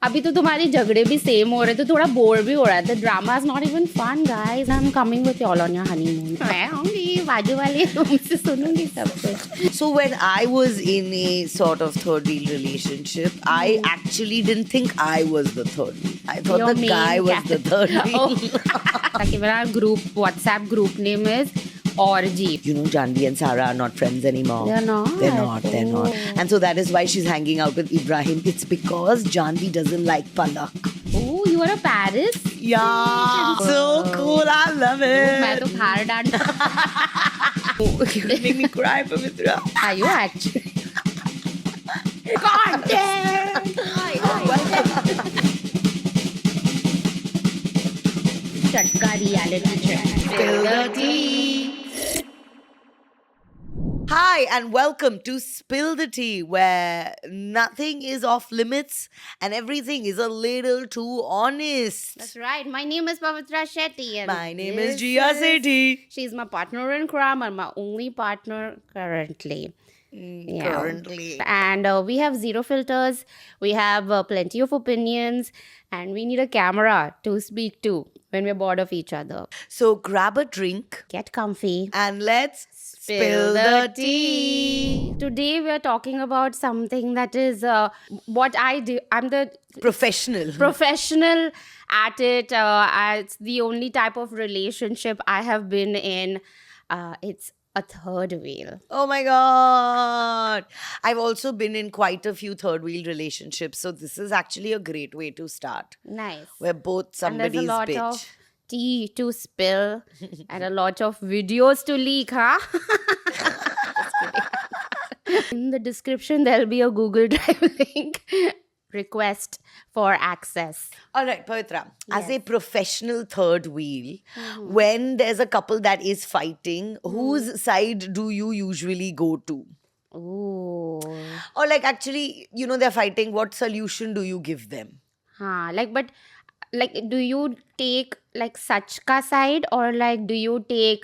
अभी तो तुम्हारी झगड़े भी सेम हो रहे तो थोड़ा बोर भी हो रहा है. The drama is not even fun, guys. I'm coming with y'all on your honeymoon. मैं आऊंगी बाजू वाले रूम से सुनूंगी सब कुछ. So when I was in a sort of third wheel relationship, I actually didn't think I was the third wheel. I thought Your the guy main was the third wheel. ताकि मेरा WhatsApp group name is Orgy. You know, Janvi and Sarah are not friends anymore. They're not? They're not. They're not. And so that is why she's hanging out with Ibrahim. It's because Janvi doesn't like Palak. Oh, you are a Paris? Yeah. So cool. I love it. मैं तो खार डांट. You're gonna make me cry, Pavitra. Are you actually? Content! Chatka reality check. Spill the tea. Hi, and welcome to Spill the Tea, where nothing is off limits and everything is a little too honest. That's right. My name is Pavitra Shetty. And My name is this Jia Sethi. She's my partner in crime and my only partner currently. Yeah. Currently. And we have zero filters. We have plenty of opinions. And we need a camera to speak to when we're bored of each other. So grab a drink Get comfy. and let's spill the tea. Today we are talking about something that is what I do. I'm the Professional. professional at it. It's the only type of relationship I have been in. It's a third wheel. Oh my God. I've also been in quite a few third wheel relationships. So this is actually a great way to start. Nice. We're both And there's somebody's a lot bitch. of tea to spill and a lot of videos to leak, huh? In the description, there'll be a Google Drive link. Request for access. All right, Pavitra, as a Yes. professional third wheel, when there's a couple that is fighting, whose side do you usually go to? Ooh. Or like actually, you know, they're fighting, what solution do you give them? Do you take like such ka side or like do you take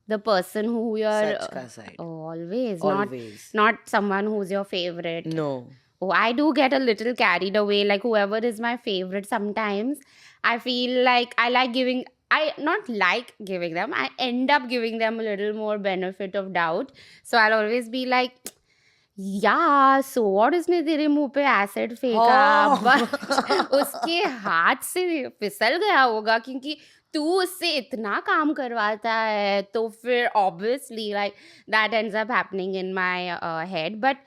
the person who you're Such ka side. always Always. not someone who's your favorite. No. Oh, I do get a little carried away. Like whoever is my favorite, sometimes I feel like I not like giving them. I end up giving them a little more benefit of doubt. So I'll always be like, yeah, so what उसने तेरे मुंह पे acid फेंका Oh. but उसके हाथ से फिसल गया होगा क्योंकि तू उससे इतना काम करवाता है तो फिर obviously like that ends up happening in my head. But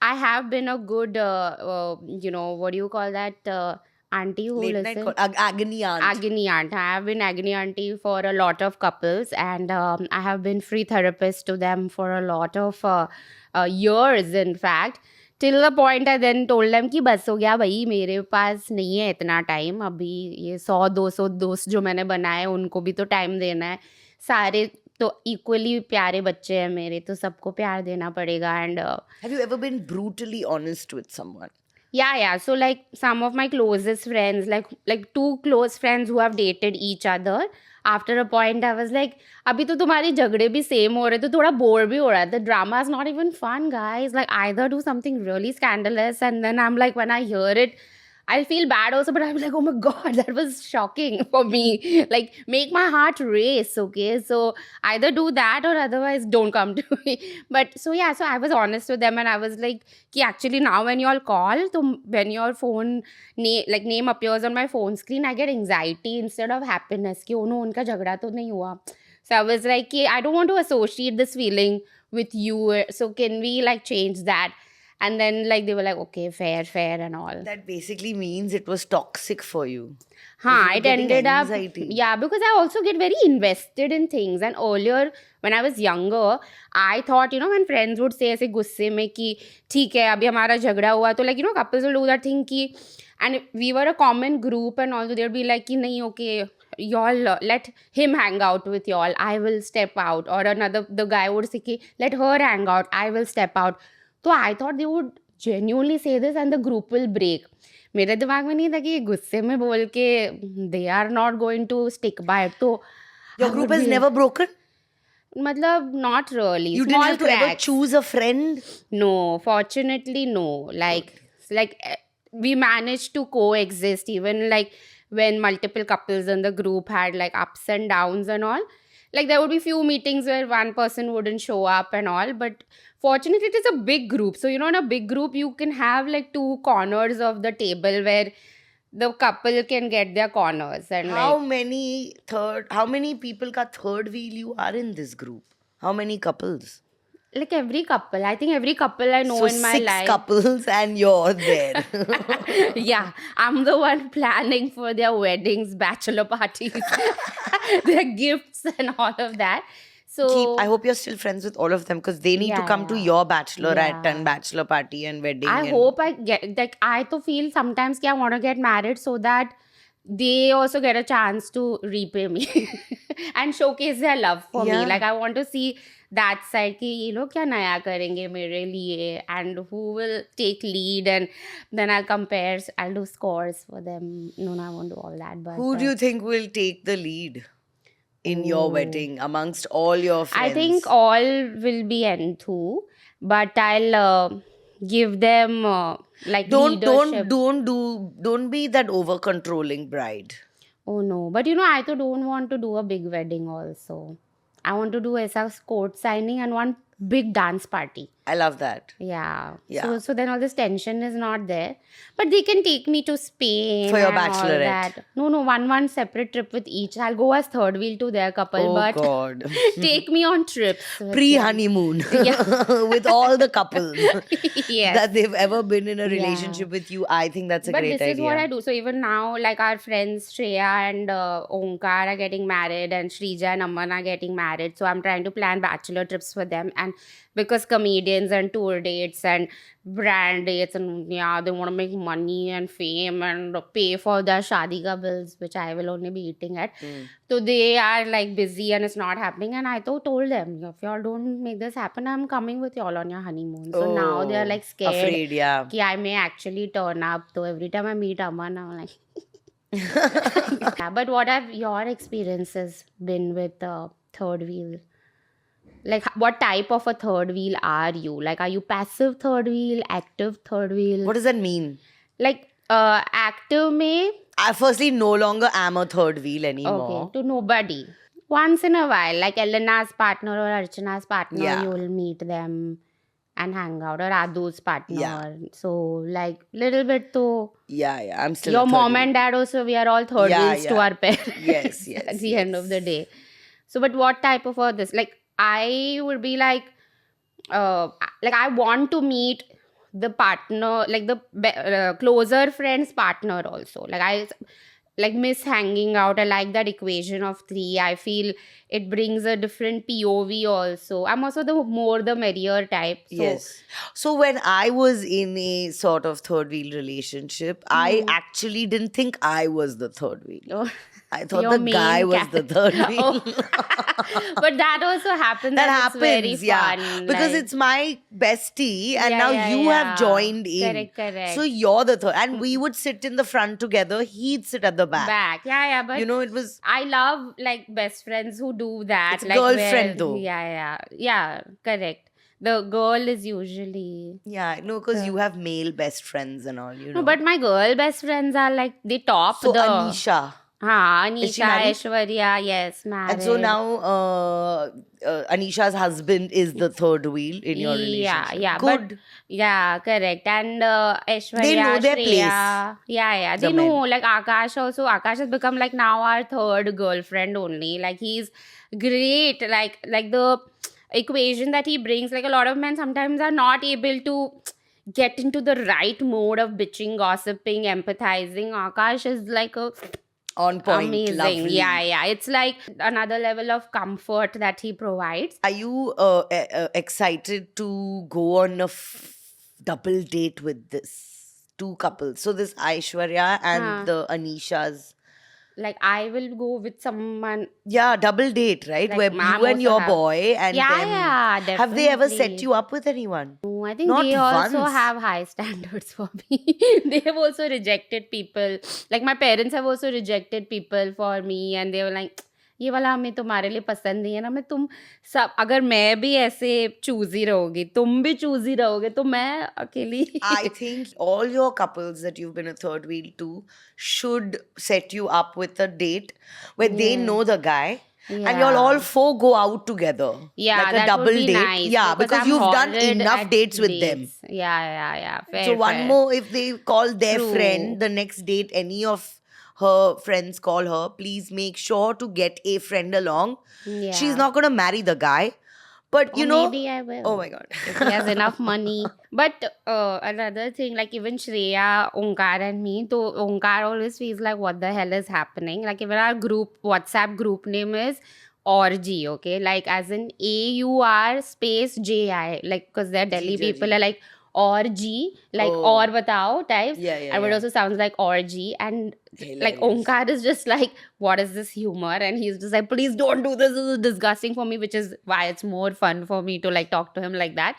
I have been a good what do you call that auntie who Late night listens? call, agony aunt. Agony aunt. I have been agony auntie for a lot of couples, and I have been free therapist to them for a lot of years, in fact. Till the point I then told them कि बस हो गया भाई मेरे पास नहीं है इतना time अभी ये 100-200 दोस्त जो मैंने बनाए उनको भी तो टाइम देना है सारे तो इक्वली प्यारे बच्चे हैं मेरे तो सबको प्यार देना पड़ेगा and Have you ever been brutally honest with someone? yeah. So like some of my closest friends, like two close friends who have dated each other. After a point, I was like, अभी तो तुम्हारी झगड़े भी same हो रहे तो थोड़ा bore भी हो रहा है. The drama is not even fun, guys. Like either do something really scandalous, and then I'm like, when I hear it, I'll feel bad also, but I'm like, oh my God, that was shocking for me. Like, make my heart race, okay? So either do that or otherwise don't come to me. But so yeah, so I was honest with them and I was like, ki actually now when you all call, so when your phone name appears on my phone screen, I get anxiety instead of happiness. Ki oh no, unka jhagda to nahi hua. So I was like, ki I don't want to associate this feeling with you. So can we like change that? And then like they were like, okay, fair and all. That basically means it was toxic for you. Huh, you were it getting ended anxiety. up, yeah, because I also get very invested in things. And earlier, when I was younger, I thought, when friends would say ऐसे गुस्से में कि ठीक है अभी हमारा झगड़ा हुआ तो like couples will do that thing कि and we were a common group and all, so they'd be like कि नहीं okay y'all let him hang out with y'all, I will step out, or the guy would say कि let her hang out, I will step out. So I thought they would genuinely say this and the group will break. मेरे दिमाग में नहीं था कि ये गुस्से में बोल के they are not going to stick by it. तो Your group has never broken? मतलब not really. You Small didn't have to ever cracks. choose a friend? No, fortunately no. Like we managed to coexist, even like when multiple couples in the group had like ups and downs and all. Like there would be few meetings where one person wouldn't show up and all, but fortunately it is a big group. So, in a big group, you can have like two corners of the table where the couple can get their corners and How like many people ka third wheel you are in this group? How many couples? every couple. I think every couple I know So in my 6 life. couples and you're there. Yeah, I'm the one planning for their weddings, bachelor parties, their gifts, and all of that. So I hope you're still friends with all of them because they need to Yeah, come to yeah. your bachelorette Yeah. and bachelor party and wedding. I and hope I get like I to feel sometimes I want to get married so that they also get a chance to repay me and showcase their love for Yeah. me. Like I want to see that side कि ये लोग क्या नया करेंगे मेरे लिए, and who will take lead, and then I'll do scores for them. No, I won't do all that. But Who do you think will take the lead in your Oh. wedding amongst all your friends? I think all will be N2, but I'll give them like leadership. don't be that over controlling bride. Oh no, but I too don't want to do a big wedding also. I want to do a court signing and one big dance party. I love that. Yeah. Yeah. So then all this tension is not there. But they can take me to Spain For your and all bachelorette. that. No, one separate trip with each. I'll go as third wheel to their couple, Oh but God. take me on trips. with them. Pre-honeymoon with all the couples Yes. that they've ever been in a relationship with you. I think that's a But great this is what I idea. do. So even now, like our friends Shreya and Omkar are getting married, and Shrija and Aman are getting married. So I'm trying to plan bachelor trips for them, and because comedians and tour dates and brand dates, and yeah, they want to make money and fame and pay for their shadika bills, which I will only be eating at. So they are like busy and it's not happening. And I told them, if y'all don't make this happen, I'm coming with y'all on your honeymoon. So now they're like scared. Afraid, yeah. Ki I may actually turn up. So every time I meet Aman, I'm like, yeah. But what have your experiences been with third wheel? Like, what type of a third wheel are you? Like, are you passive third wheel, active third wheel? What does that mean? Like, active may I firstly no longer am a third wheel anymore. okay to nobody. Once in a while, like Elena's partner or Archana's partner, Yeah. you will meet them and hang out, or Adu's partner. Yeah. So, like, little bit to Yeah. I'm still your a third mom wheel. and dad also, we are all third Yeah, wheels to yeah. our parents. Yes, At the end of the yes. day. So, but what type of this? Like, I would be like I want to meet the partner, like the closer friend's partner also. Like I like miss hanging out. I like that equation of 3. I feel it brings a different POV also. I'm also the more the merrier type. So, Yes. So when I was in a sort of third wheel relationship, I actually didn't think I was the third wheel. Oh, I thought your the main guy was the third wheel. Oh. But that also happens. That and happens, it's very yeah. fun. Because like- it's my bestie, and Yeah, now yeah, you yeah. have joined in. Correct. So you're the third. And we would sit in the front together, he'd sit at the back. Yeah, but It was. I love like best friends who do that. It's like girlfriend where- though. Yeah, correct. The girl is usually Yeah, no, because you have male best friends and all, no, but my girl best friends are like they top So the Anisha. Anisha, married? Aishwarya, yes, married. And so now Anisha's husband is the third wheel in your relationship. Yeah, Good. but yeah, correct. And Aishwarya, They know their Shreya, place. Yeah, The they know. men. Like Akash also. Akash has become like now our third girlfriend only. Like he's great. Like the equation that he brings. Like a lot of men sometimes are not able to get into the right mode of bitching, gossiping, empathizing. Akash is like a On point. amazing. Lovely. Yeah. It's like another level of comfort that he provides. Are you excited to go on a double date with this two couples? So this Aishwarya and Huh. the Anisha's. Like I will go with someone. Yeah, double date, right? Like, Where ma'am you and also your have- boy and them. Yeah, definitely. Have they ever set you up with anyone? No, I think Not they also once. have high standards for me. They have also rejected people. Like my parents have also rejected people for me, and they were like, ये वाला हमें तुम्हारे लिए पसंद नहीं है ना, मैं तुम सब, अगर मैं भी ऐसे चूजी रहोगी, तुम भी चूजी रहोगे, तो मैं अकेली I think all your couples that you've been a third wheel to should set you up with a date where they Yeah. know the guy and you'll all Yeah. four go out together. Yeah, Like a that would double be date. nice. Yeah, because I'm you've done horrid enough at dates with them. dates. Yeah. Fair, So one fair. more, if they call their True. friend, the next date, any of her friends call her, please make sure to get a friend along. Yeah. She's not going to marry the guy. But Or you know, maybe I will. oh my god. If he has enough money. But another thing, like even Shreya, Onkar and me, so Onkar always feels like what the hell is happening. Like even our group, WhatsApp group name is Orgy, okay? Like as in AUR space JI. Like because they're Delhi Ji, people ji. are like Orgy, like Oh. or batao type. Yeah, And it yeah. also sounds like orgy. And like Hilarious. Onkar is just like, what is this humor? And he's just like, please don't do this. This is disgusting for me, which is why it's more fun for me to like talk to him like that.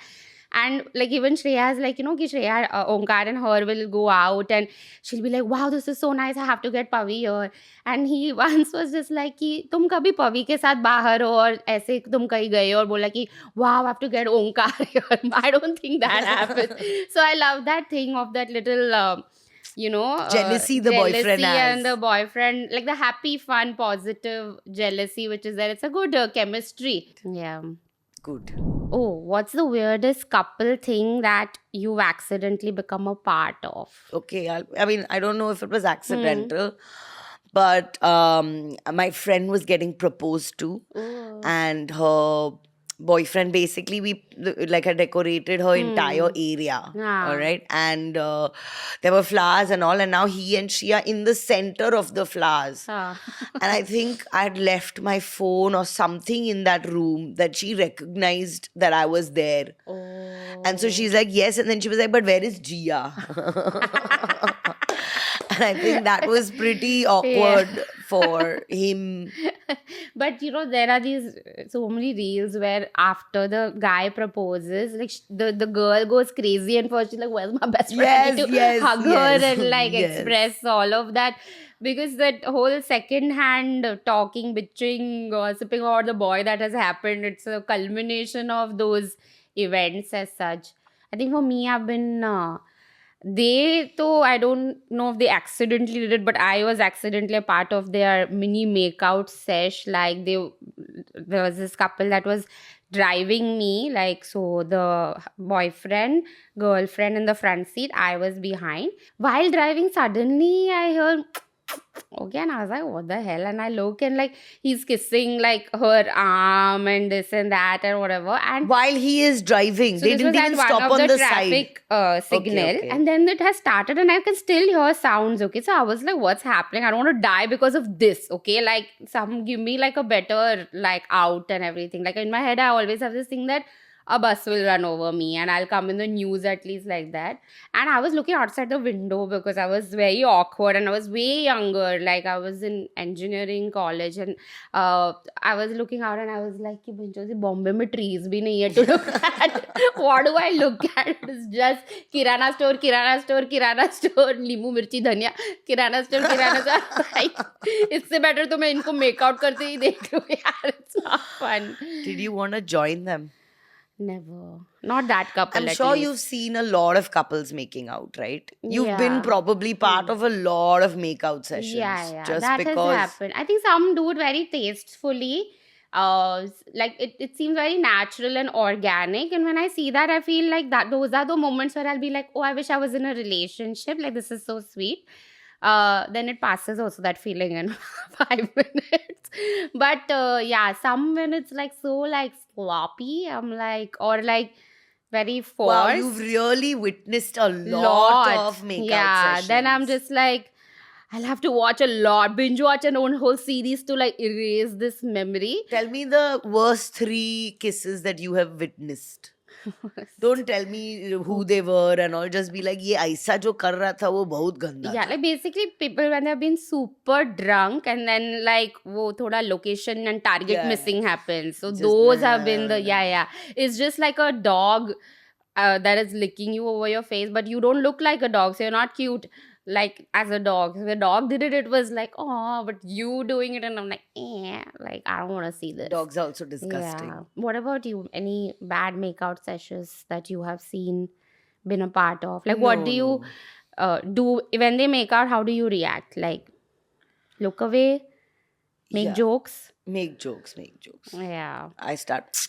And like even Shreya is like, ki Shreya, Onkar and her will go out and she'll be like, wow, this is so nice. I have to get Pavi here. And he once was just like, कि तुम कभी पवी के साथ बाहर हो और ऐसे तुम कहीं गए और बोला कि wow, I have to get Onkar here. I don't think that happens. So I love that thing of that little Jealousy the boyfriend and has. the boyfriend, like the happy, fun, positive jealousy, which is there. It's a good chemistry. Yeah. Good. Oh, what's the weirdest couple thing that you've accidentally become a part of? Okay, I mean, I don't know if it was accidental, but my friend was getting proposed to, Oh. and her boyfriend basically had decorated her entire area. Ah. All right, and there were flowers and all, and now he and she are in the center of the flowers. Ah. And I think I'd left my phone or something in that room that she recognized that I was there. Oh. And so she's like, yes. And then she was like, but where is Gia? And I think that was pretty awkward for him. But there are these so many reels where after the guy proposes, like the girl goes crazy and first she's like, where's my best friend? I need to hug her and like express all of that. Because that whole second-hand talking, bitching, gossiping about the boy that has happened, it's a culmination of those events as such. I think for me, I've been... I don't know if they accidentally did it, but I was accidentally a part of their mini makeout sesh. Like there was this couple that was driving me, like, so the boyfriend, girlfriend in the front seat, I was behind. While driving, suddenly I heard... Okay, and I was like, what the hell? And I look and like he's kissing like her arm and this and that and whatever. And while he is driving, so they this didn't was at even one stop of on the the side. traffic signal, Okay. and then it has started, and I can still hear sounds. Okay, so I was like, "What's happening? I don't want to die because of this." Okay, like some give me like a better like out and everything. Like in my head, I always have this thing that a bus will run over me and I'll come in the news at least like that. And I was looking outside the window because I was very awkward and I was way younger. Like I was in engineering college and I was looking out and I was like, कि बंचो से Bombay में trees भी नहीं है to look at. What do I look at? It's just kirana store, नींबू मिर्ची धनिया, kirana store. Like, इससे better तो मैं इनको make out करते ही देख लूँ यार. It's not fun. Did you want to join them? Never. Not that couple. I'm at sure least. you've seen a lot of couples making out, right? You've Yeah. been probably part of a lot of makeout sessions. Yeah. Just that because has happened. I think some do it very tastefully. Like it seems very natural and organic. And when I see that, I feel like that those are the moments where I'll be like, oh, I wish I was in a relationship. Like this is so sweet. Then it passes also that feeling in 5 minutes. But yeah, some when it's like so like sloppy, I'm like, or like very forced. wow, you've really witnessed a lot of makeout sessions. Then I'm just like, I'll have to watch a lot, binge watch an own whole series to like erase this memory. Tell me the worst 3 kisses that you have witnessed. Don't tell me who they were and all. Just be like, ये ऐसा जो कर रहा था वो बहुत गंदा Yeah, था. like basically people when they've been super drunk and then like wo thoda location and target Yeah. missing happens. So Just those have been the It's just like a dog that is licking you over your face, but you don't look like a dog, so you're not cute. like as a dog. If the dog did it, it was like, oh, but you doing it, and I'm like, like I don't want to see this. Dogs are also disgusting. Yeah. What about you? Any bad makeout sessions that you have seen, been a part of? Like, what do you do when they make out? How do you react? Like, look away, make Yeah. jokes? Make jokes. Yeah. I start.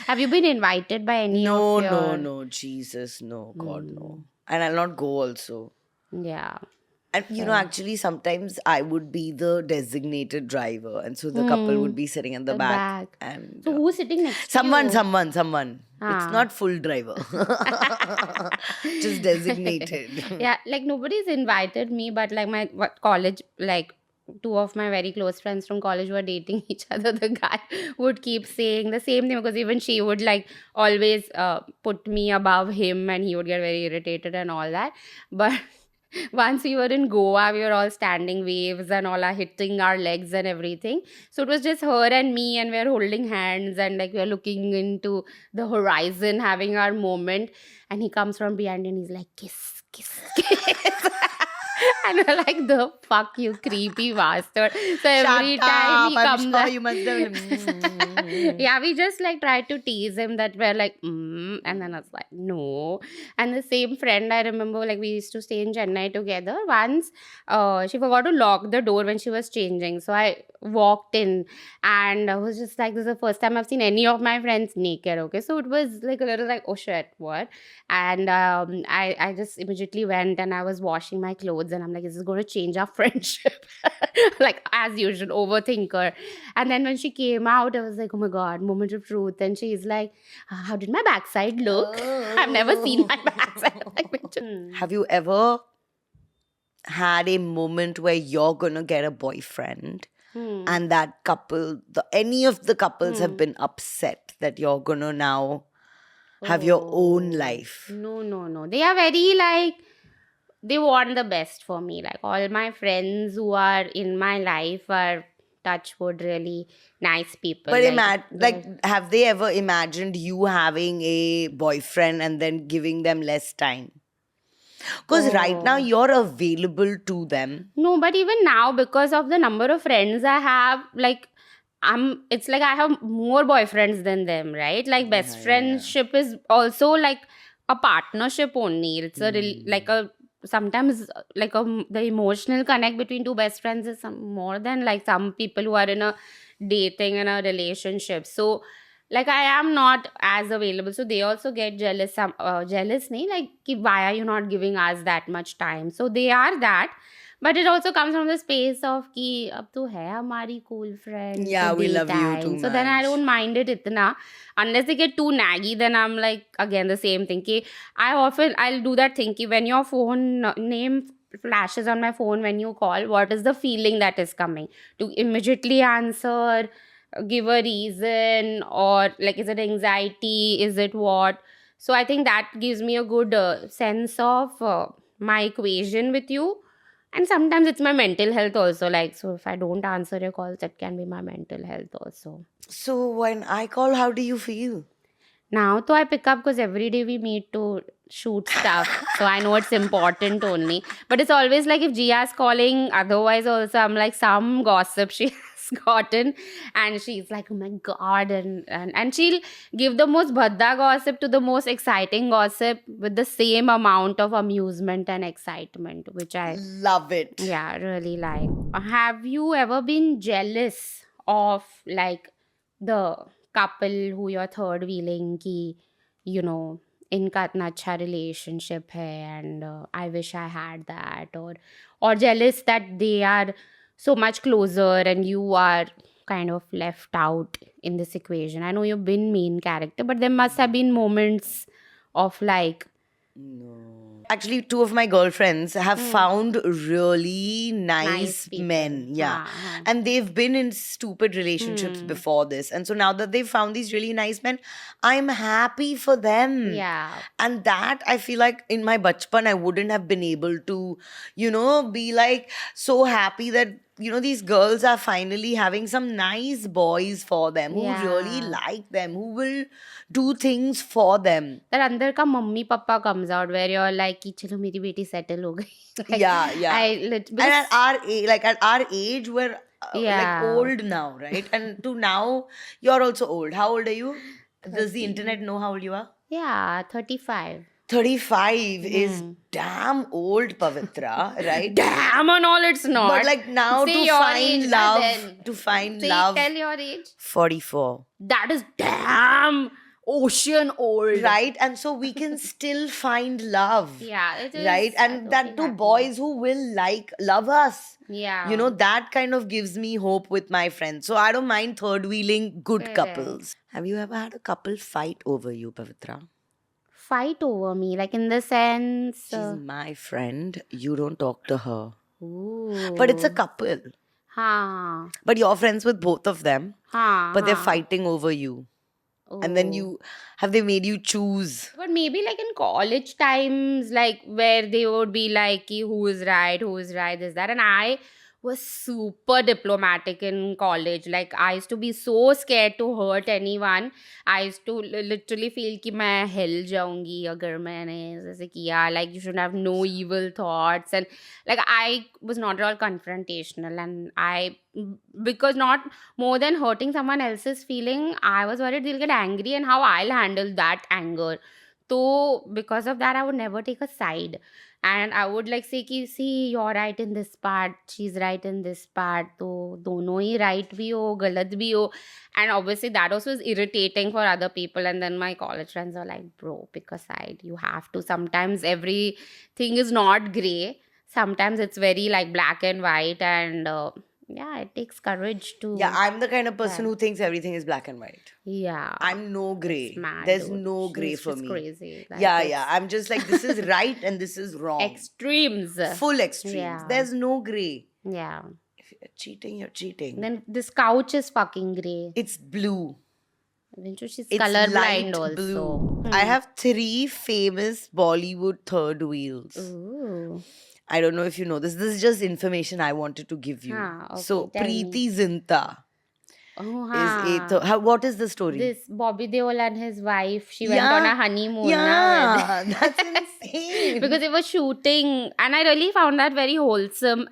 Have you been invited by any No, of your... no, Jesus, no, God, no. And I'll not go also. Yeah. And you know, actually, sometimes I would be the designated driver, and so the couple would be sitting at the back. And So who's sitting next to someone. you? It's not full driver, just designated. Yeah, like nobody's invited me, but like my college, like two of my very close friends from college were dating each other. The guy would keep saying the same thing because even she would like always put me above him, and he would get very irritated and all that. But once we were in Goa, we were all standing waves and all are hitting our legs and everything. So it was just her and me, and we are holding hands and like we are looking into the horizon, having our moment. And he comes from behind and he's like, kiss, kiss, kiss. And we're like, the fuck, you creepy bastard. So every time he comes I'm sure you must have. yeah, we just like tried to tease him that we're like, and then I was like, no. And the same friend, I remember, like we used to stay in Chennai together. Once, she forgot to lock the door when she was changing. So I walked in and I was just like, this is the first time I've seen any of my friends naked. Okay, so it was like a little like, oh shit, what? And I just immediately went and I was washing my clothes and I'm like, this is going to change our friendship. Like as usual, overthinker. And then when she came out, I was like, oh my God, moment of truth. And she's like, how did my backside look? I've never seen my backside. Have you ever had a moment where you're gonna get a boyfriend and that couple, any of the couples have been upset that you're gonna now have your own life? No. They are very like, they want the best for me. Like all my friends who are in my life are, touch wood, really nice people. But have they ever imagined you having a boyfriend and then giving them less time? Because right now you're available to them. No, but even now, because of the number of friends I have, like it's like I have more boyfriends than them, right? Like best friendship is also like a partnership only. It's sometimes like the emotional connect between two best friends is more than like some people who are in a dating and a relationship. So like I am not as available, so they also get jealous. Jealous nahi, like ki, why are you not giving us that much time? So they are that, but it also comes from the space of ki ab to hai hamari cool friend. Yeah, so we they love you too So then I much. don't mind it itna, unless they get too naggy. Then I'm like again the same thing. Ki I'll do that thing ki when your phone name flashes on my phone when you call, what is the feeling that is coming? To immediately answer, give a reason, or like is it anxiety, is it what? So I think that gives me a good sense of my equation with you. And sometimes it's my mental health also, like, so if I don't answer your calls, that can be my mental health also. So when I call, how do you feel? Now so I pick up because every day we meet to shoot stuff, so I know it's important only. But it's always like if Gia's calling, otherwise also I'm like some gossip she has gotten, and she's like, oh my God, and she'll give the most bhadda gossip to the most exciting gossip with the same amount of amusement and excitement, which I love it. Yeah, really like. Have you ever been jealous of like the couple who you're third wheeling ki, you know, इनका इतना अच्छा relationship है and I wish I had that, or jealous that they are so much closer and you are kind of left out in this equation? I know you've been main character, but there must have been moments of like... No. Actually, two of my girlfriends have found really nice people. men. Yeah. And they've been in stupid relationships before this. And so now that they've found these really nice men, I'm happy for them. Yeah. And that I feel like in my bachpan, I wouldn't have been able to be like so happy that, these girls are finally having some nice boys for them who really Yeah. like them, who will do things for them. That अंदर का mummy papa comes out where you're like कि चलो मेरी बेटी settle हो गई. Like, Yeah. And because at our age, we're like Yeah. old now, right? And to now, you're also old. How old are you? Does the 30. internet know how old you are? Yeah, 35. 35 is damn old, Pavitra, right? Damn and all, it's not. But like now Say to your find age, love, then. to find Say, love, tell your age. 44. That is damn ocean old. Right? And so we can still find love. Yeah, it is. Right? I And that totally to happy. boys who will love us. Yeah. That kind of gives me hope with my friends. So I don't mind third wheeling good Correct. couples. Have you ever had a couple fight over you, Pavitra? Fight over me, like in the sense. She's my friend. You don't talk to her. Ooh. But it's a couple. Ha. But you're friends with both of them. Ha. But they're fighting over you. And then Oh. have they made you choose? But maybe like in college times, like where they would be like, "Ki who is right, this, that." And I was super diplomatic in college. Like I used to be so scared to hurt anyone. I used to literally feel कि मैं हिल जाऊंगी अगर मैंने ऐसे किया. Like you should have no evil thoughts. And like I was not at all confrontational. And because not more than hurting someone else's feeling, I was worried they'll get angry and how I'll handle that anger. So because of that, I would never take a side. And I would like say कि see, you're right in this part, she's right in this part, तो दोनों ही right भी हो, गलत भी हो. And obviously that also is irritating for other people. And then my college friends are like, bro, pick a side. You have to. Sometimes everything is not gray. Sometimes it's very like black and white. And yeah, it takes courage to. Yeah, I'm the kind of person who thinks everything is black and white. Yeah. I'm no gray. It's mad, There's dude. no gray She's for just me. Crazy. Like, Yeah. it's I'm just like, this is right and this is wrong. Extremes. Full extremes. Yeah. There's no gray. Yeah. If you're cheating, you're cheating. Then this couch is fucking grey. It's blue. She's It's colorblind light also. blue. I have 3 famous Bollywood third wheels. Ooh. I don't know if you know this. This is just information I wanted to give you. Okay, So tell me. Preeti Zinta Oh, is a what is the story? This Bobby Deol and his wife, she went on a honeymoon. Yeah, that's insane. Because they were shooting, and I really found that very wholesome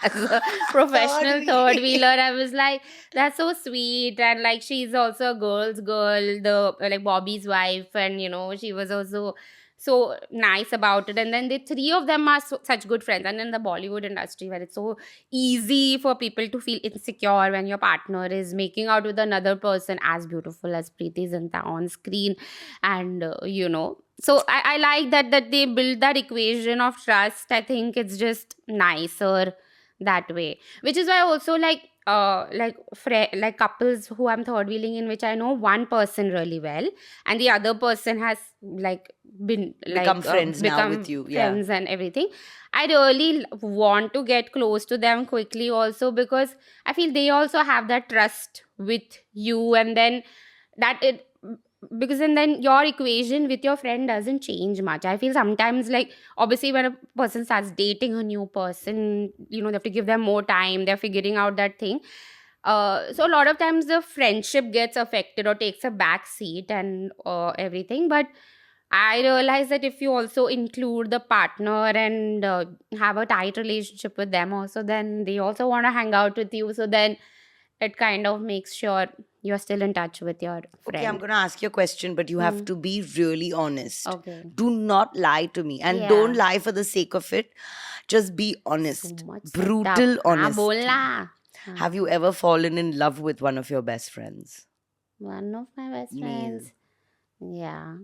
as a professional third wheeler. I was like, that's so sweet, and like she's also a girl's girl, the like Bobby's wife, and she was also so nice about it. And then the 3 of them are such good friends. And in the Bollywood industry, where it's so easy for people to feel insecure when your partner is making out with another person as beautiful as Preeti Zinta on screen, and so I like that they build that equation of trust. I think it's just nicer that way, which is why also like couples who I'm third wheeling in, which I know one person really well and the other person has like been like Become friends now with you. friends and everything. I really want to get close to them quickly also, because I feel they also have that trust with you, and then and then your equation with your friend doesn't change much. I feel sometimes like obviously when a person starts dating a new person, they have to give them more time. They're figuring out that thing. So a lot of times the friendship gets affected or takes a back seat and everything. But I realize that if you also include the partner and have a tight relationship with them also, then they also want to hang out with you. So then it kind of makes sure you're still in touch with your friend. Okay, I'm going to ask you a question, but you have to be really honest. Okay. Do not lie to me. And Yeah. don't lie for the sake of it. Just be honest. So much Brutal setup. honesty. Bolna. Have you ever fallen in love with one of your best friends? One of my best friends. Yeah.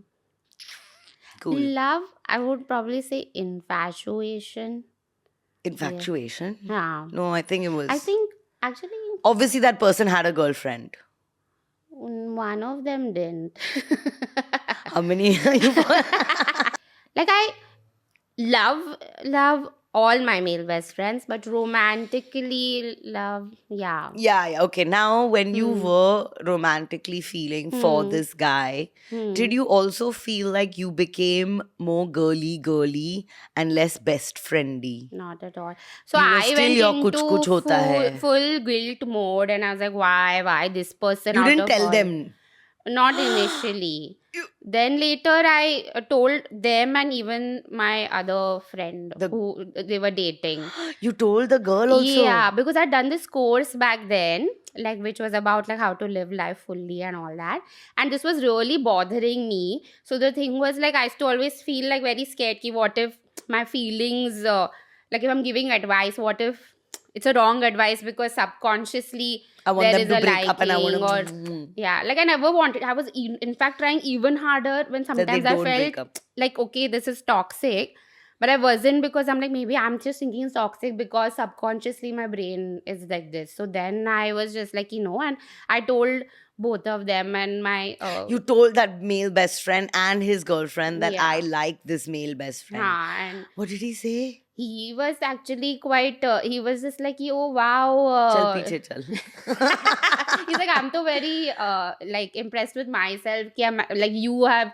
Cool. Love, I would probably say infatuation. Infatuation? Yeah. No, I think it was. I think actually Obviously, that person had a girlfriend. one of them didn't. How many? Like I love all my male best friends, but romantically love, yeah. Yeah. Okay. Now, when you were romantically feeling for Hmm. this guy, Hmm. did you also feel like you became more girly and less best friendly? Not at all. So You were I still went your kuch into kuch hota hai. full guilt mode, and I was like, why this person You out didn't of tell all? them. Not initially. You- Then later I told them and even my other friend The- who they were dating. You told the girl also. Yeah, because I'd done this course back then, like which was about like how to live life fully and all that. And this was really bothering me. So the thing was like I used to always feel like very scared ki what if my feelings like if I'm giving advice, what if it's a wrong advice because subconsciously I want there them is to a break up and I liking want or to. yeah, like I never wanted. I was in fact trying even harder when That they sometimes I don't break felt up. like okay, this is toxic, but I wasn't because I'm like, maybe I'm just thinking it's toxic because subconsciously my brain is like this. So then I was just like, and I told both of them and my, You told that male best friend and his girlfriend that I yeah. like this male best friend. And What did he say? he was actually quite, he was just like, oh, wow. Chal piche chal. He's like, I'm so very like impressed with myself. Ki like you have,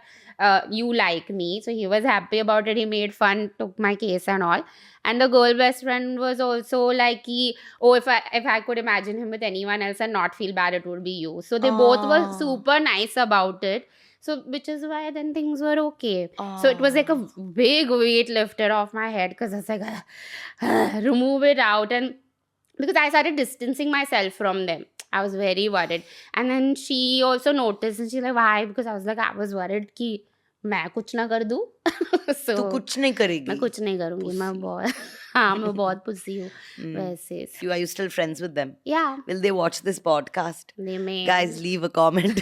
you like me. So he was happy about it. He made fun, took my case and all. And the girl best friend was also like, if I could imagine him with anyone else and not feel bad, it would be you. So they both were Aw. super nice about it. So which is why then things were okay. So it was like a big weight lifted off my head because I was like, remove it out. And because I started distancing myself from them. I was very worried. And then she also noticed and she's like, why? Because I was like, I was worried कि मैं कुछ ना कर दूँ. तू So कुछ नहीं करेगी. मैं कुछ नहीं करूँगी. मैं Pussy. बहुत हाँ मैं बहुत पुसी हूँ Mm. वैसे. Are you still friends with them? Yeah. Will they watch this podcast? They may. Guys, leave a comment.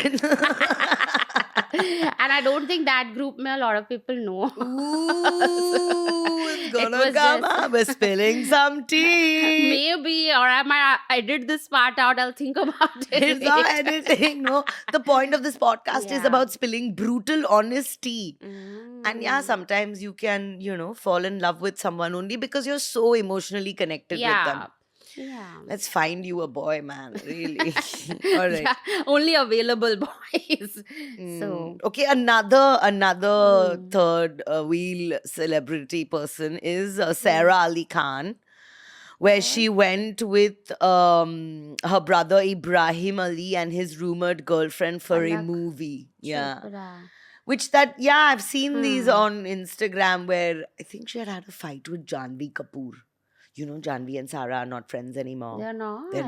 And I don't think that group में a lot of people know. Ooh, it's gonna was come just- up. We're spilling some tea. Maybe, or I might edit this part out. I'll think about it. It's not later. editing, no. The point of this podcast is Yeah. about spilling brutal honesty. And yeah, Mm. sometimes you can, fall in love with someone only because you're so emotionally connected with them. Yeah. Let's find you a boy, man. Really. All right. Yeah, only available boys. So Okay, another Mm. third wheel celebrity person is Sarah Ali Khan, where she went with her brother Ibrahim Ali and his rumored girlfriend for a Palak movie. Yeah. Chopra. I've seen these on Instagram where I think she had a fight with Janvi Kapoor. Janvi and Sarah are not friends anymore. They're not. They're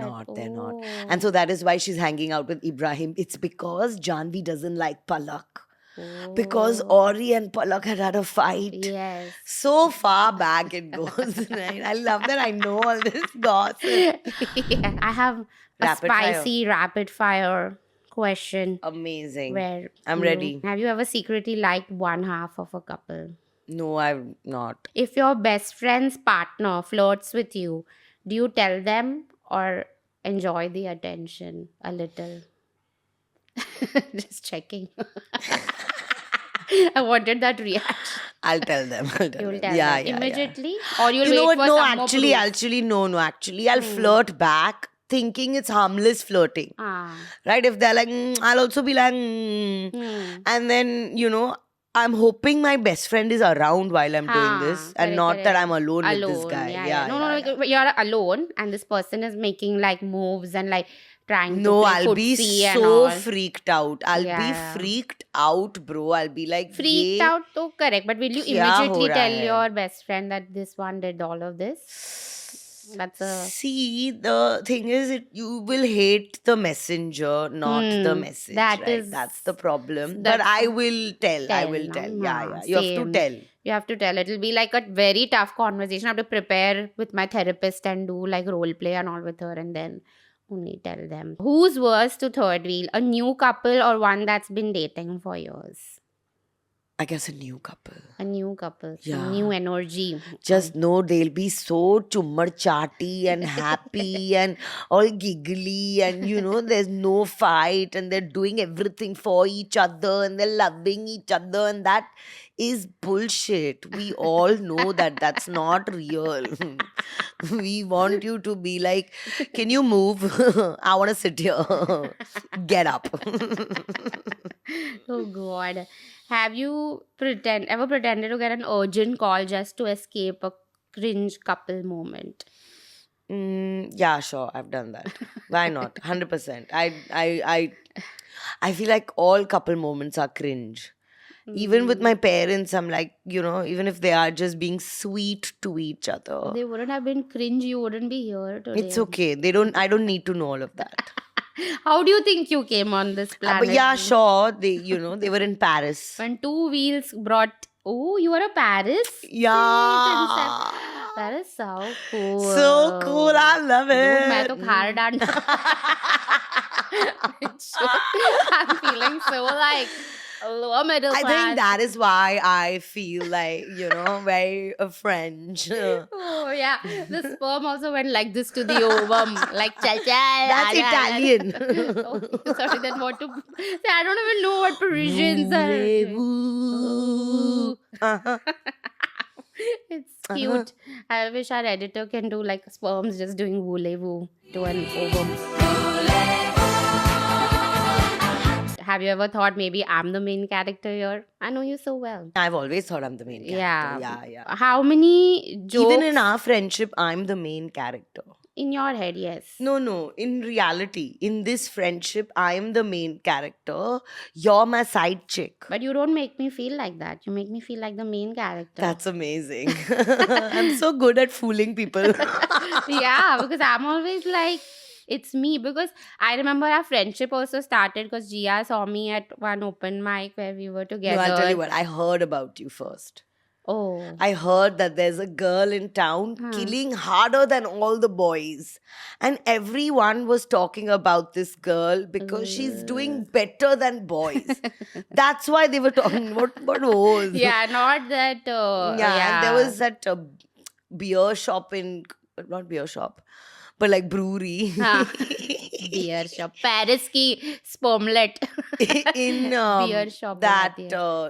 not. Oh. And so that is why she's hanging out with Ibrahim. It's because Janvi doesn't like Palak. Because Oh. Ori and Palak had a fight. Yes. So far back it goes, right? I love that I know all this gossip. Yeah. I have a Rapid fire. spicy rapid fire question. Amazing. Where I'm you- ready. Have you ever secretly liked one half of a couple? No, I've not. If your best friend's partner flirts with you, do you tell them or enjoy the attention a little? Just checking. I wanted that reaction. I'll tell them. You'll tell yeah, them yeah, immediately, or you'll You wait know what? for No, some more actually, proof? Actually, I'll flirt back thinking it's harmless flirting. Ah. Right? If they're like, I'll also be like, Hmm. And then, I'm hoping my best friend is around while I'm doing this and Correct, not that correct. I'm alone with this Alone, guy. yeah. No, like, you're alone and this person is making like moves and like trying No, to play I'll be footsie and so all. freaked out. I'll Yeah. be freaked out, bro. I'll be like, Freaked "Ye out, though, correct. But will you kya ho immediately raha tell hai?" your best friend that this one did all of this? That's a. See, the thing is, you will hate the messenger, not the message. that right? is- That's the problem. that's- But I will tell. I Tell, will no? tell. Yeah, Yeah. You have to same. tell. You have to tell. It'll be like a very tough conversation. I have to prepare with my therapist and do like role play and all with her and then only tell them. Who's worse to third wheel? A new couple or one that's been dating for years? I guess a new couple. A new couple, some Yeah. new energy. Just know they'll be so chummar chatty and happy and all giggly, and there's no fight, and they're doing everything for each other, and they're loving each other, and that is bullshit. We all know that that's not real. We want you to be like, can you move? I want to sit here. Get up. Oh God. Have you ever pretended to get an urgent call just to escape a cringe couple moment? Yeah, sure, I've done that. Why not? 100%. I feel like all couple moments are cringe. Even with my parents, I'm like, even if they are just being sweet to each other, They wouldn't have been cringe, you wouldn't be here today. it's okay. I don't need to know all of that. How do you think you came on this planet? But yeah, sure. They were in Paris. When two wheels brought. Oh, you are a Paris? Yeah. That is so cool. So cool. I love it. मैं तो खार डांडा. I'm feeling so like lower middle class. I think that is why I feel like, very French. Oh yeah, the sperm also went like this to the ovum, like chal chal. That's Italian. Oh, sorry, then what to say? I don't even know what Parisians are. Voulez-vous? Uh-huh. It's cute. I wish our editor can do like sperms just doing voulez-vous to an ovum. Have you ever thought maybe I'm the main character here? I know you so well. I've always thought I'm the main character. Yeah. Yeah. How many jokes Even in our friendship, I'm the main character. in your head? Yes. No. In reality, in this friendship, I am the main character. You're my side chick. But you don't make me feel like that. You make me feel like the main character. That's amazing. I'm so good at fooling people. Yeah, because I'm always like, it's me. Because I remember our friendship also started because Gia saw me at one open mic where we were together. No, I'll tell you what, I heard about you first. Oh. I heard that there's a girl in town killing harder than all the boys. And everyone was talking about this girl because she's doing better than boys. That's why they were talking. What was? Yeah, not that. And there was that beer shop not beer shop, but like brewery. Beer shop. Paris ki spermlet. In Beer shop. that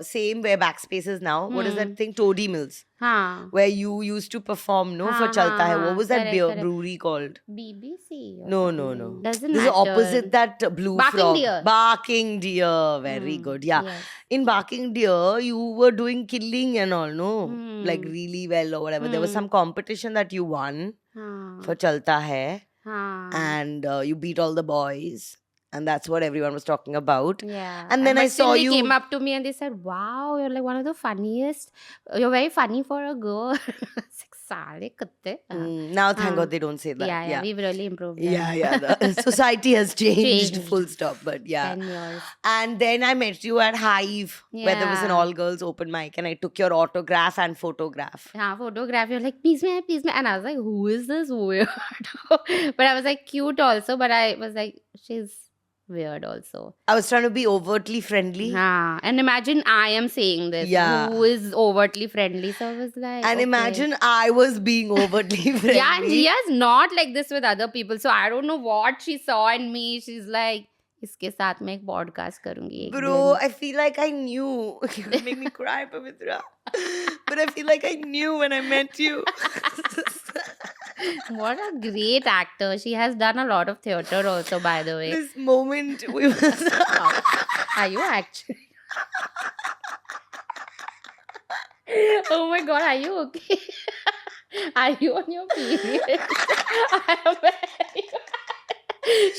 same where Backspace is now. What is that thing? Toady Mills. हाँ. Where you used to perform, no? For हाँ, Chalta Hai. हाँ, What was that correct, beer correct. brewery called? BBC. or No. something. Doesn't This is matter. opposite that Blue Barking Frog. Deer. Barking Deer. Very good. Yeah. Yes. In Barking Deer, you were doing killing and all, no? Like really well or whatever. There was some competition that you won हाँ. for Chalta Hai. हाँ. And you beat all the boys. And that's what everyone was talking about. Yeah. And then I but still saw they you. came up to me and they said, wow, you're like one of the funniest. You're very funny for a girl. It's like, साले कुत्ते. Now, thank God they don't say that. Yeah, we've really improved. Yeah. The society has changed, full stop. But yeah. 10 years. And then I met you at Hive, where there was an Yeah. all girls open mic, and I took your autograph and photograph. Yeah, photograph. You're like, please, man. And I was like, who is this weirdo? But I was like, cute also. But I was like, she's weird also. I was trying to be overtly friendly. And imagine I am saying this. Yeah. Who is overtly friendly? So I was like, And okay. imagine I was being overtly friendly. Yeah, and Gia's not like this with other people. So I don't know what she saw in me. She's like, इसके साथ मैं एक podcast करूंगी एक Bro, I feel like I knew. You make me cry, Pavitra. But I feel like I knew when I met you. दिन. What a great actor. She has done a lot of theatre also, by the way. This moment we was. Are you actually? Oh my God, are you okay? Are you on your period? I am very...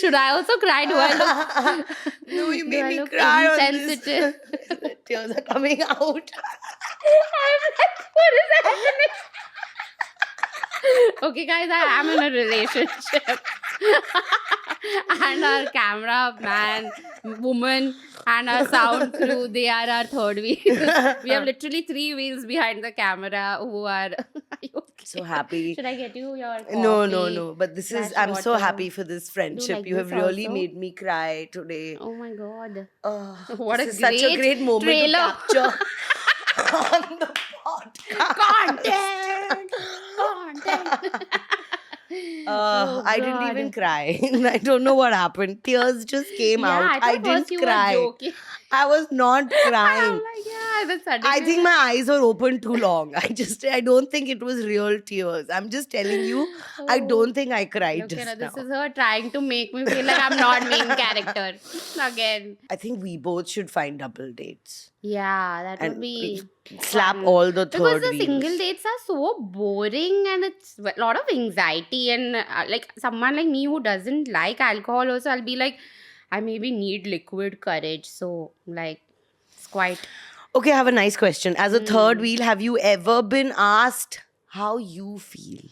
Should I also cry? Do I look... No, you Do made I me look cry on insensitive? this. The tears are coming out. I'm like, what is happening? Okay, guys, I am in a relationship. And our camera man, woman, and our sound crew, they are our third wheel. We have literally 3 wheels behind the camera who are... Are you okay? So happy. Should I get you your coffee? No. But this is, Dash I'm so water. happy for this friendship. like You have this really also? made me cry today. Oh my God. Oh, What this a is such a great great moment trailer. to capture. on the podcast. Content. I didn't even cry. I don't know what happened. Tears just came Yeah, out. I thought didn't first you cry. were joking. I was not I'm crying. like, yeah, then suddenly. I think my eyes were open too long. I don't think it was real tears. I'm just telling you, I Oh. don't think I cried Okay, just now this now. is her trying to make me feel like I'm not main character again. I think we both should find double dates Yeah, that would and be slap fun. all the Because third the wheels. single dates are so boring and it's a lot of anxiety and like someone like me who doesn't like alcohol also, I'll be like, I maybe need liquid courage. So like it's quite. Okay, I have a nice question. As a third Hmm. wheel, have you ever been asked how you feel?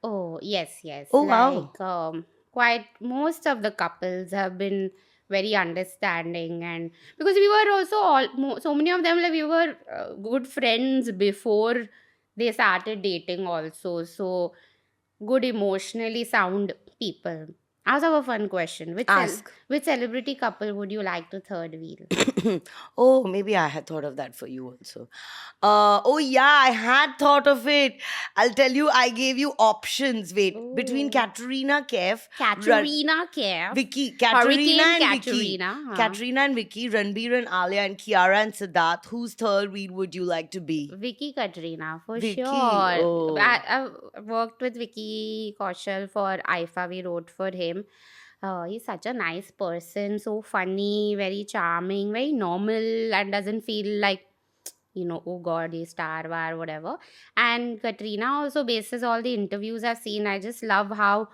Oh, yes. Oh, wow. Like, quite most of the couples have been very understanding, and because we were also so many of them, like, we were good friends before they started dating, also. So, good emotionally sound people. I also have a fun question. Ask. Which celebrity couple would you like to third wheel? Oh, maybe I had thought of that for you also. Oh, yeah, I had thought of it. I'll tell you, I gave you options. Wait, between Oh. Katrina Kaif, Katrina Kaif. Vicky, Hurricane Katrina and Vicky. Katrina, huh? Katrina and Vicky, Ranbir and Alia, and Kiara and Siddharth. Whose third wheel would you like to be? Vicky Katrina, for Vicky, sure. oh. I worked with Vicky Kaushal for IFA. We wrote for him. He's such a nice person, so funny, very charming, very normal, and doesn't feel like, oh God, he's star war, whatever. And Katrina also, bases all the interviews I've seen, I just love how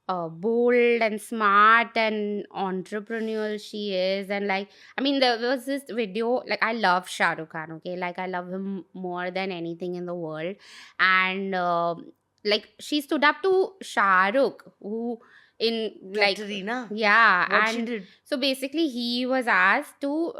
bold and smart and entrepreneurial she is. And like, I mean, there was this video, like, I love Shah Rukh Khan, okay, like, I love him more than anything in the world. And like, she stood up to Shah Rukh, who in like, Katrina. yeah. What she And did? so basically he was asked to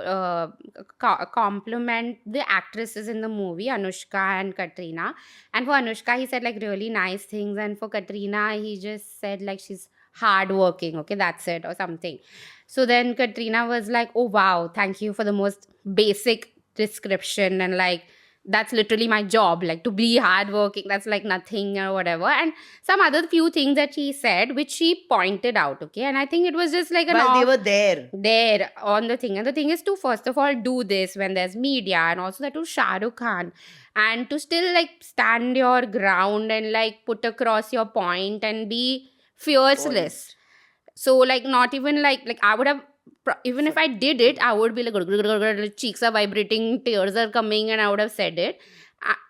compliment the actresses in the movie, Anushka and Katrina. And for Anushka, he said like really nice things. And for Katrina, he just said like she's hardworking. Okay, that's it, or something. So then Katrina was like, oh wow, thank you for the most basic description. And like, that's literally my job, like to be hardworking. That's like nothing or whatever. And some other few things that she said, which she pointed out. Okay. And I think it was just like an While they were there. on the thing. And the thing is to first of all do this when there's media, and also that to Shah Rukh Khan, and to still like stand your ground and like put across your point and be fearless. So like, not even like I would have, even if I did it, I would be like cheeks are vibrating, tears are coming, and I would have said it.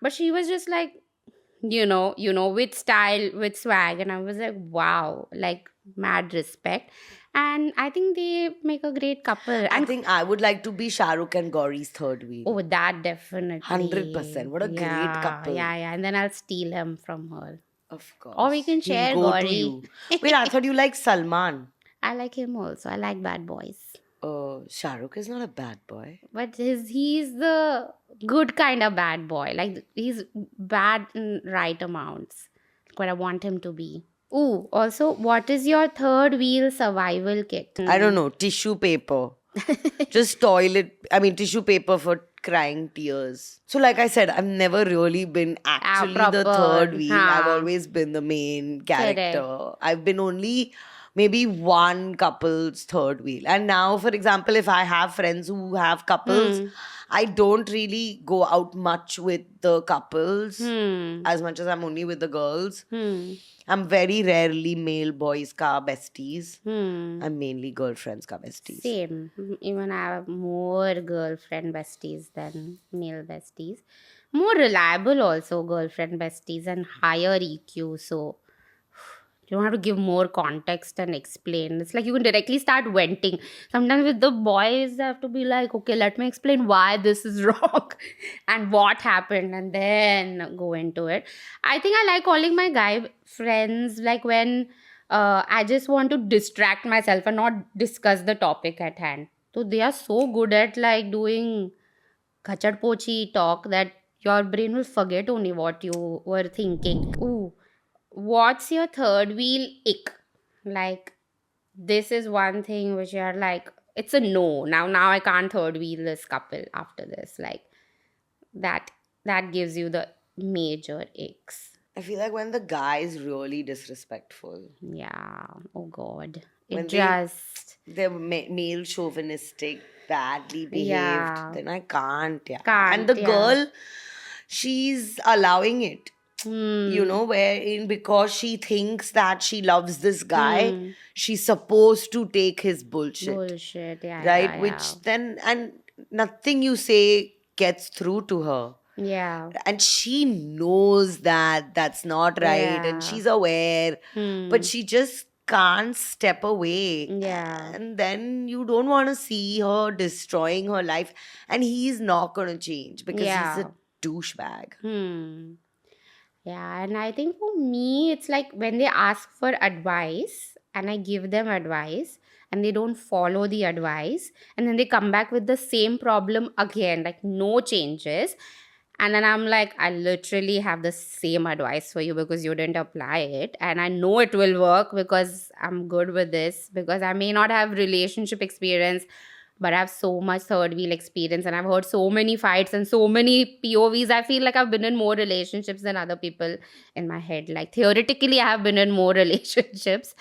But she was just like, with style, with swag, and I was like, wow, like mad respect. And I think they make a great couple. I And think I would like to be Shah Rukh and Gauri's third wheel. oh, that definitely 100%. What a great couple. Yeah. And then I'll steal him from her. Of course. Or we can He'll share go to Gauri. you. Wait, I thought you liked Salman. I like him also. I like bad boys. Shah Rukh is not a bad boy. But he's the good kind of bad boy. Like, he's bad in right amounts. What I want him to be. Ooh, also, what is your third wheel survival kit? I don't know. Tissue paper. Just tissue paper for crying tears. So like I said, I've never really been actually the proper. third wheel. I've Huh. always been the main character. I've been only maybe one couple's third wheel. And now, for example, if I have friends who have couples, I don't really go out much with the couples as much as I'm only with the girls. I'm very rarely male boys ka besties. I'm mainly girlfriends ka besties. Same. Even I have more girlfriend besties than male besties. More reliable also girlfriend besties, and higher EQ. So you don't have to give more context and explain. It's like you can directly start venting. Sometimes with the boys, they have to be like, okay, let me explain why this is wrong and what happened, and then go into it. I think I like calling my guy friends like when I just want to distract myself and not discuss the topic at hand. So they are so good at like doing khachad pochi talk that your brain will forget only what you were thinking. Ooh. What's your third wheel ick? Like, this is one thing which you're like, it's a no. Now I can't third wheel this couple after this. Like, that gives you the major aches. I feel like when the guy is really disrespectful, Yeah. Oh God. when It they just they're male chauvinistic, badly behaved, yeah. then I can't. Yeah, and Can't, the yeah. girl, she's allowing it. You Hmm. know, wherein because she thinks that she loves this guy, Hmm. she's supposed to take his bullshit, Bullshit. Yeah, right? yeah, yeah. Which then, and nothing you say gets through to her. Yeah. And she knows that that's not right, and Yeah. she's aware, but Hmm. she just can't step away. Yeah. And then you don't want to see her destroying her life, and he's not going to change because he's Yeah. a douchebag. Hmm. Yeah, and I think for me, it's like when they ask for advice and I give them advice and they don't follow the advice, and then they come back with the same problem again, like no changes. And then I'm like, I literally have the same advice for you because you didn't apply it. And I know it will work because I'm good with this, because I may not have relationship experience, but I have so much third wheel experience and I've heard so many fights and so many POVs. I feel like I've been in more relationships than other people in my head. Like theoretically, I have been in more relationships.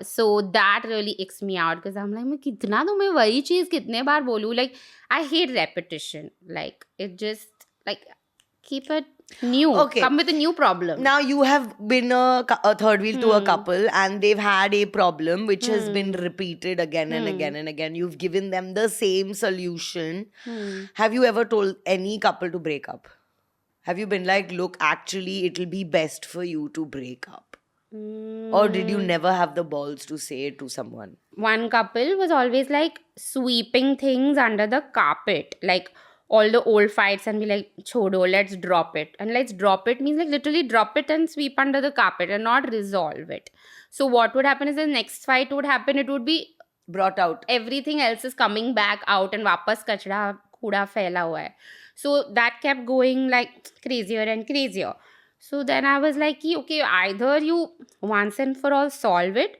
So that really icks me out because I'm like, मैं कितना तुम्हें वही चीज कितने बार बोलूं? Like I hate repetition. Like it just like keep it new. Okay. Come with a new problem. Now you have been a third wheel to a Hmm. couple, and they've had a problem which has been Hmm. repeated again and again and again. You've given them the same solution. Hmm. Have you ever told any couple to break up? Have you been like, look, actually, it'll be best for you to break up? Or did you Hmm. never have the balls to say it to someone? One couple was always like sweeping things under the carpet, like all the old fights, and be like, chodo, let's drop it. And let's drop it means like literally drop it and sweep under the carpet and not resolve it. So what would happen is the next fight would happen, it would be Brought out. everything else is coming back out and वापस कचरा कूड़ा फैला हुआ है. So that kept going like crazier and crazier. So then I was like, okay, either you once and for all solve it,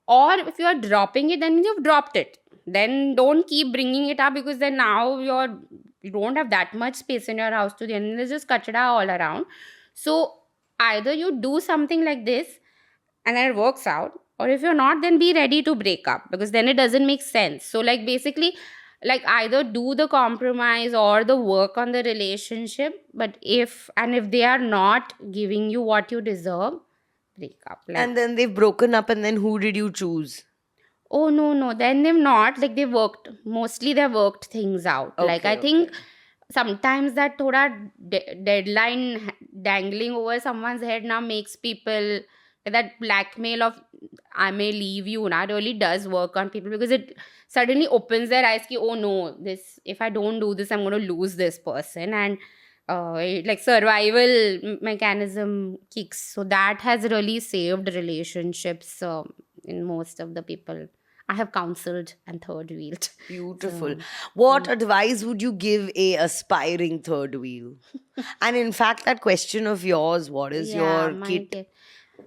or if you are dropping it, then you've dropped it. Then don't keep bringing it up, because then now you don't have that much space in your house to, then there's just kachra all around. So either you do something like this and then it works out, or if you're not, then be ready to break up, because then it doesn't make sense. So like basically, like either do the compromise or the work on the relationship, but if they are not giving you what you deserve, break up. Like, And then they've broken up, and then who did you choose? oh no, then they've not, like they worked things out. Like I Okay, think okay. sometimes that thoda deadline dangling over someone's head now makes people, that blackmail of I may leave you now really does work on people, because it suddenly opens their eyes ki, oh no, this, if I don't do this, I'm going to lose this person. And like survival mechanism kicks. So that has really saved relationships in most of the people I have counseled and third wheeled. Beautiful. So, What advice would you give a aspiring third wheel? And in fact, that question of yours, what is yeah, your my kit? kid.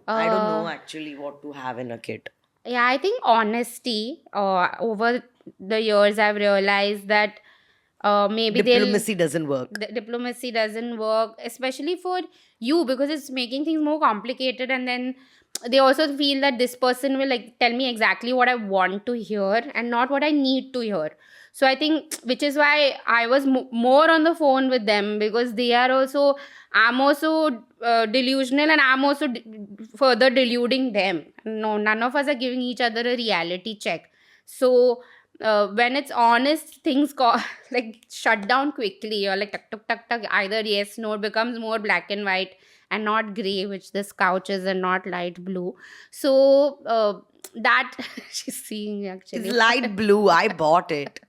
I don't know Uh, actually what to have in a kit. yeah, I think honesty. Over the years, I've realized that maybe Diplomacy doesn't work. the diplomacy doesn't work, especially for you, because it's making things more complicated. And then they also feel that this person will like tell me exactly what I want to hear and not what I need to hear. So I think, which is why I was more on the phone with them, because they are also, I'm also delusional, and I'm also further deluding them. No, none of us are giving each other a reality check. So when it's honest, things like shut down quickly. You're like tuck tuck tuck tuck, either yes, no. It becomes more black and white and not gray, which this couch is, and not light blue. So that she's seeing actually. It's light blue. I bought it.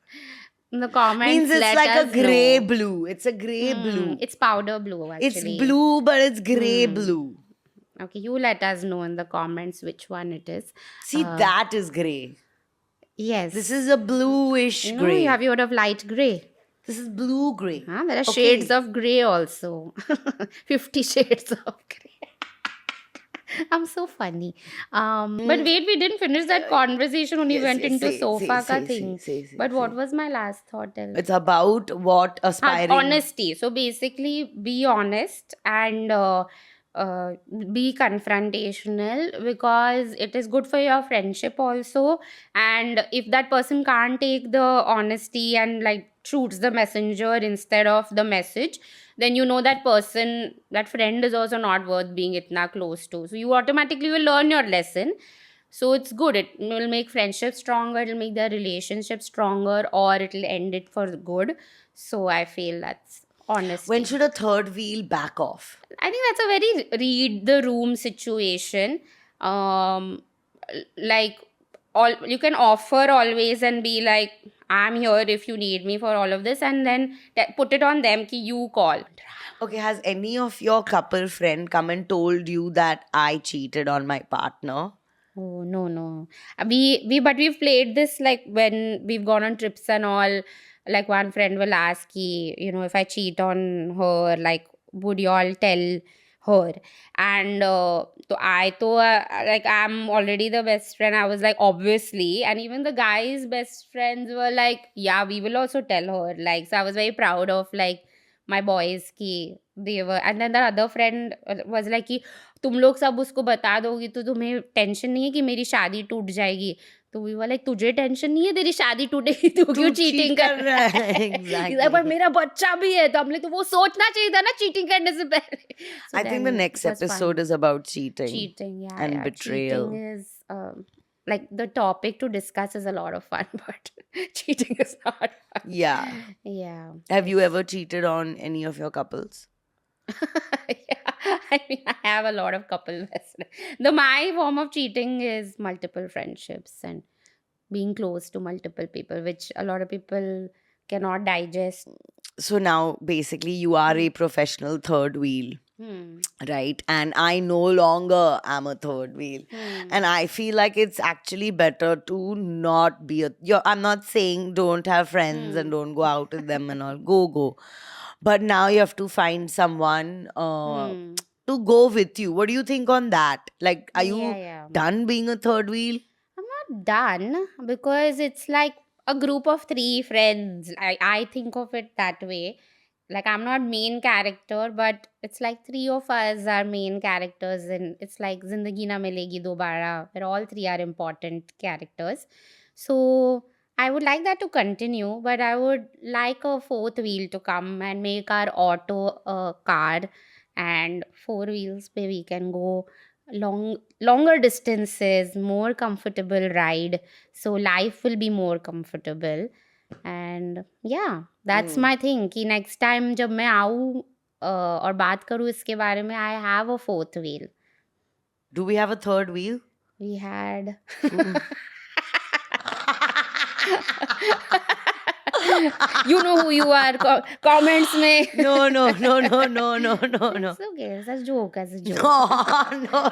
In the comments, Means it's let like a us grey know. blue. It's a grey blue. It's powder blue It's actually. blue, but it's grey Hmm. blue. Okay, you let us know in the comments which one it is. See, that is grey. Yes. This is a bluish you grey. have you heard of light grey? This is blue grey. Huh? There are Okay. shades of grey also. 50 shades of grey. I'm so funny. But wait, we didn't finish that conversation when we went into sofa ka thing. But what was my last thought? It's about what aspiring. Honesty. So basically, be honest and be confrontational, because it is good for your friendship also. And if that person can't take the honesty and like shoots the messenger instead of the message, then you know that person, that friend is also not worth being itna close to. So you automatically will learn your lesson. So it's good. It will make friendship stronger, it'll make the relationship stronger, or it'll end it for good. So I feel that's honesty. When should a third wheel back off? I think that's a very read the room situation. Like, all you can offer always and be like, I'm here if you need me for all of this, and then put it on them ki you call. Okay, has any of your couple friend come and told you that I cheated on my partner? Oh no. But we've played this like when we've gone on trips and all. Like one friend will ask ki, if I cheat on her, like would you all tell her? And like I'm already the best friend. I was like, obviously. And even the guys' best friends were like, yeah, we will also tell her. Like, so I was very proud of like my boys ki they were. And then the other friend was like कि तुम लोग सब उसको बता दोगी तो तुम्हें tension नहीं है कि मेरी शादी टूट जाएगी. तो वी वर लाइक, तुझे टेंशन नहीं है तेरी शादी टूटेगी, तू क्यों चीटिंग कर रहा है? Exactly. पर मेरा बच्चा भी है, तो हमने तो वो सोचना चाहिए था ना चीटिंग करने से पहले. I think the next episode is about cheating. Cheating, and betrayal. Cheating is like the topic to discuss is a lot of fun, but cheating is not fun. Yeah. Yeah. Have you ever cheated on any of your couples? Yeah, I mean, I have a lot of couple best friends. My form of cheating is multiple friendships and being close to multiple people, which a lot of people cannot digest. So now basically you are a professional third wheel, right? And I no longer am a third wheel. And I feel like it's actually better to not be I'm not saying don't have friends and don't go out with them and all. Go. But now you have to find someone to go with you. What do you think on that? Like, are you done being a third wheel? I'm not done, because it's like a group of 3 friends. I think of it that way. Like, I'm not main character, but it's like 3 of us are main characters, and it's like Zindagi Na Milegi Dobara, where all 3 are important characters. So I would like that to continue, but I would like a 4th wheel to come and make our auto a car, and 4 wheels where we can go longer distances, more comfortable ride. So life will be more comfortable. And yeah, that's my thing कि next time जब मैं आऊँ और बात करूँ इसके बारे में, I have a 4th wheel. Do we have a third wheel? We had. You know who you are. Comments में. No. It's okay. It's a joke.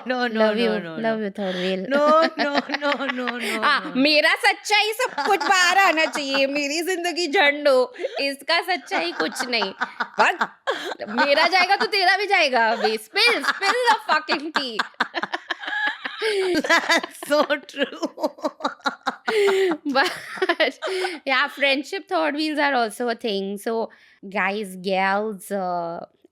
No. Love you, third wheel. No. मेरा सच्चाई सब कुछ बाहर आना चाहिए. मेरी जिंदगी झंड हो, इसका सच्चाई कुछ नहीं. But मेरा जाएगा तो तेरा भी जाएगा अभी. Spill the fucking tea. That's so true. But yeah, friendship third wheels are also a thing. So guys, gals,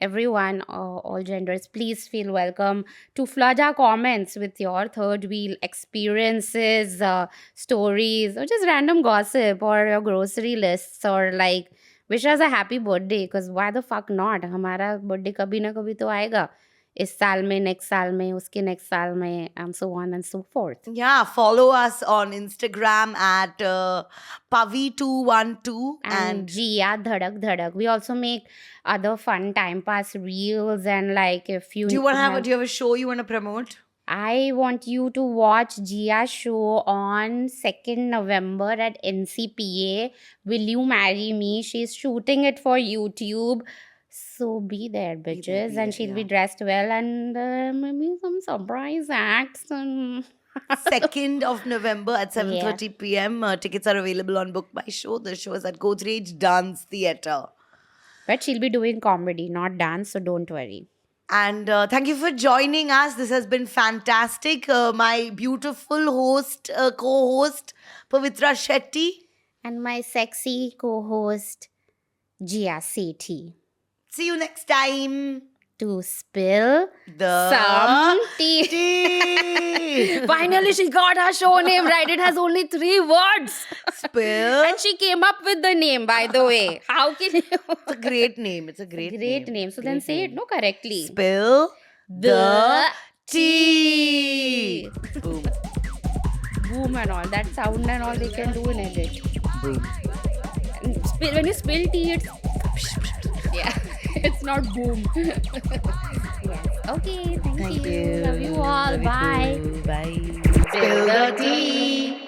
everyone, all genders, please feel welcome to flood our comments with your third wheel experiences, stories, or just random gossip, or your grocery lists, or like wish us a happy birthday, because why the fuck not? हमारा birthday कभी ना कभी तो आएगा. इस साल में, next साल में, उसके next साल में, and so on and so forth. Yeah, follow us on Instagram at Pavi212 and Jia Dhadak Dhadak. We also make other fun time pass reels, and like if you do you have a show you want to promote? I want you to watch Jia's show on 2nd November at NCPA. Will You Marry Me? She's shooting it for YouTube. So be there, bitches. And she'll be dressed well, and maybe some surprise acts. And 2nd of November at 7:30 p.m. Tickets are available on Book My Show. The show is at Godrej Dance Theatre. But she'll be doing comedy, not dance, so don't worry. And thank you for joining us. This has been fantastic. My beautiful host, co-host, Pavitra Shetty. And my sexy co-host, Jia Sethi. See you next time. To spill The some tea. tea. Finally, she got her show name right. It has only 3 words. Spill. And she came up with the name, by the way. How can you? It's a great name. It's a great name. So then Great say name. it no correctly. Spill The tea. Boom. Boom and all. That sound and all they can do in edit. Boom. And when you spill tea, it's... Yeah. It's not boom. Yes. Okay. Thank you. Love you all. Love you Bye. too. Bye. Spill the tea.